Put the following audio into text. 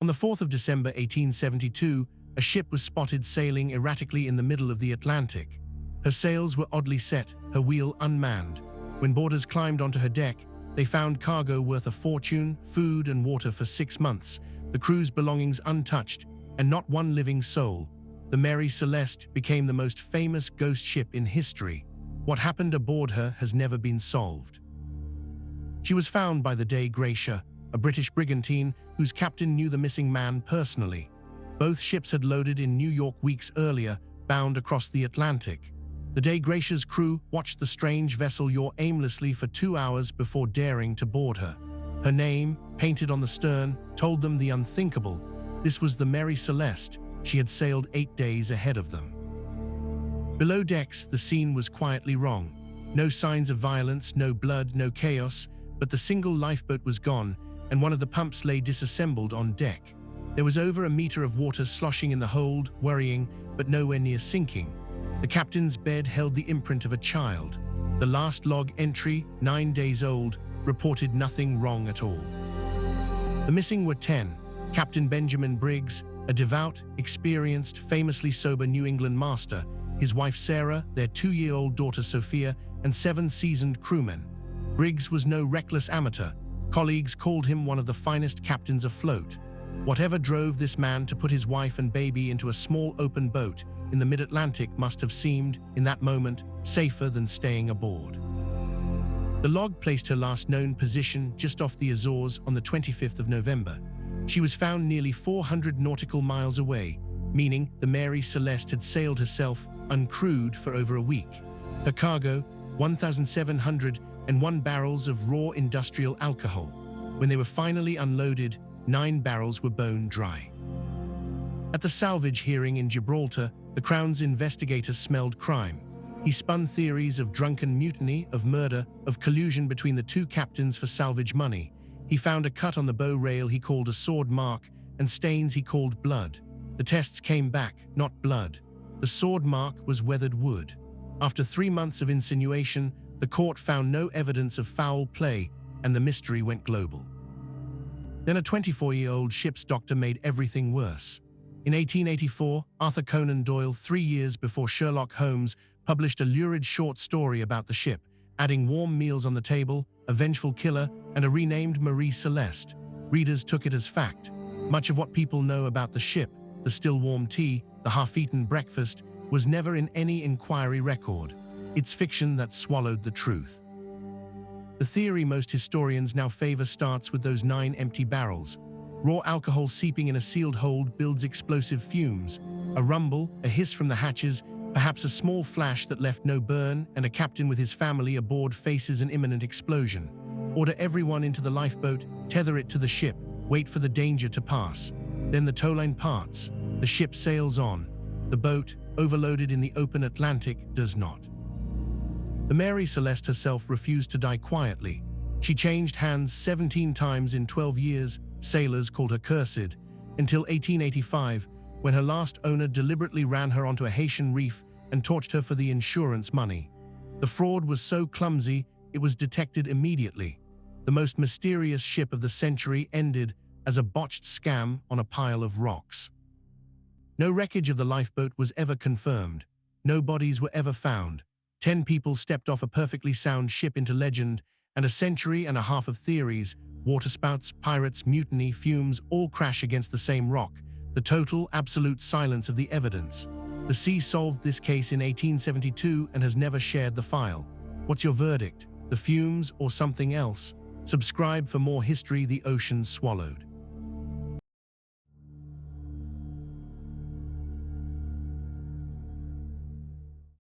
the 4th of December 1872, a ship was spotted sailing erratically in the middle of the Atlantic. Her sails were oddly set, her wheel unmanned. When boarders climbed onto her deck, they found cargo worth a fortune, food and water for 6 months, the crew's belongings untouched, and not one living soul. The Mary Celeste became the most famous ghost ship in history. What happened aboard her has never been solved. She was found by the Dei Gratia, a British brigantine whose captain knew the missing man personally. Both ships had loaded in New York weeks earlier, bound across the Atlantic. The Dei Gratia's crew watched the strange vessel yaw aimlessly for 2 hours before daring to board her. Her name, painted on the stern, told them the unthinkable. This was the Mary Celeste. She had sailed 8 days ahead of them. Below decks, the scene was quietly wrong. No signs of violence, no blood, no chaos, but the single lifeboat was gone, and one of the pumps lay disassembled on deck. There was over a meter of water sloshing in the hold, worrying, but nowhere near sinking. The captain's bed held the imprint of a child. The last log entry, 9 days old, reported nothing wrong at all. The missing were 10. Captain Benjamin Briggs, a devout, experienced, famously sober New England master, his wife Sarah, their 2-year-old daughter Sophia, and 7 seasoned crewmen. Briggs was no reckless amateur. Colleagues called him one of the finest captains afloat. Whatever drove this man to put his wife and baby into a small open boat in the mid-Atlantic must have seemed, in that moment, safer than staying aboard. The log placed her last known position just off the Azores on the 25th of November. She was found nearly 400 nautical miles away, meaning the Mary Celeste had sailed herself uncrewed for over a week. Her cargo, 1,701 barrels of raw industrial alcohol. When they were finally unloaded, 9 barrels were bone dry. At the salvage hearing in Gibraltar, the Crown's investigator smelled crime. He spun theories of drunken mutiny, of murder, of collusion between the 2 captains for salvage money. He found a cut on the bow rail he called a sword mark, and stains he called blood. The tests came back, not blood. The sword mark was weathered wood. After 3 months of insinuation, the court found no evidence of foul play, and the mystery went global. Then a 24-year-old ship's doctor made everything worse. In 1884, Arthur Conan Doyle, 3 years before Sherlock Holmes, published a lurid short story about the ship, adding warm meals on the table, a vengeful killer, and a renamed Mary Celeste. Readers took it as fact. Much of what people know about the ship, the still warm tea, the half-eaten breakfast, was never in any inquiry record. It's fiction that swallowed the truth. The theory most historians now favor starts with those 9 empty barrels. Raw alcohol seeping in a sealed hold builds explosive fumes. A rumble, a hiss from the hatches, perhaps a small flash that left no burn, and a captain with his family aboard faces an imminent explosion. Order everyone into the lifeboat, tether it to the ship, wait for the danger to pass. Then the towline parts. The ship sails on. The boat, overloaded in the open Atlantic, does not. The Mary Celeste herself refused to die quietly. She changed hands 17 times in 12 years. Sailors called her cursed, until 1885, when her last owner deliberately ran her onto a Haitian reef and torched her for the insurance money. The fraud was so clumsy, it was detected immediately. The most mysterious ship of the century ended as a botched scam on a pile of rocks. No wreckage of the lifeboat was ever confirmed. No bodies were ever found. 10 people stepped off a perfectly sound ship into legend, and a century and a half of theories, waterspouts, pirates, mutiny, fumes, all crash against the same rock, the total, absolute silence of the evidence. The sea solved this case in 1872 and has never shared the file. What's your verdict? The fumes or something else? Subscribe for more history the ocean swallowed.